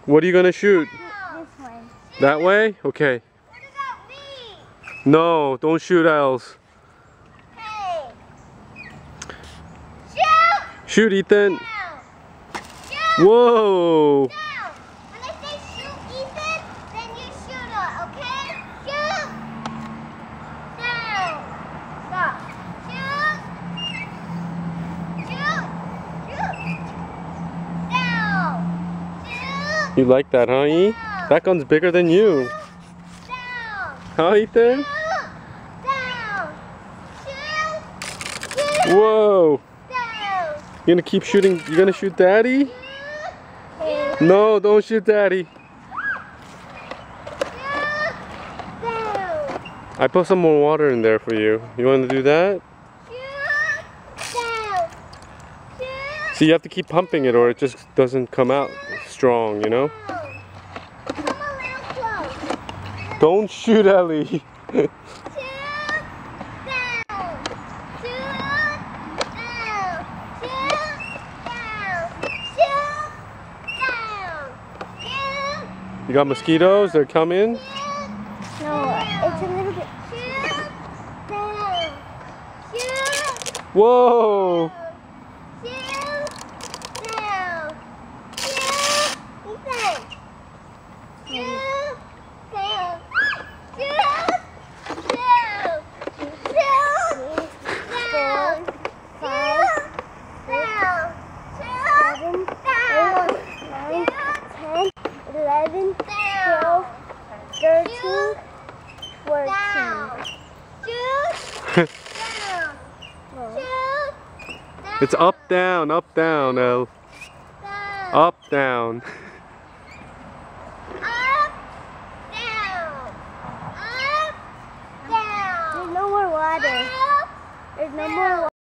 What are you gonna shoot? This way. That way? Okay. What about me? No, don't shoot else. Hey. Shoot! Shoot, Ethan. Down. Shoot! Whoa. Down. When I say shoot, Ethan, then you shoot it, okay? Shoot! Down. Stop. Shoot! Shoot! Shoot! Down. Shoot! You like that, huh, E? That gun's bigger than you. Down. Huh, Ethan? Down. Shoot! Shoot! Whoa. Down. You gonna keep shooting? You gonna shoot Daddy? Shoot! No, don't shoot Daddy. Down. I put some more water in there for you. You want to do that? Down. Shoot! See, you have to keep pumping it or it just doesn't come out strong, you know? Come a little close. Don't shoot Ellie. Shoot! Down. Shoot! Down. Shoot! Down. Shoot! Down. Shoot! You got mosquitoes? They're coming? No, it's a little bit. Shoot! Down. Shoot! Whoa! Shoot! Down. Shoot! Ethan. Shoot! Down. Shoot! Down. Shoot! Down. 5, down. Shoot! Down. 9, 10, 11, 12, 13, 14. Shoot! Down. Shoot! It's up, down, El. Down. Up, down. Up, down. Up, down. There's no more water. There's no more water.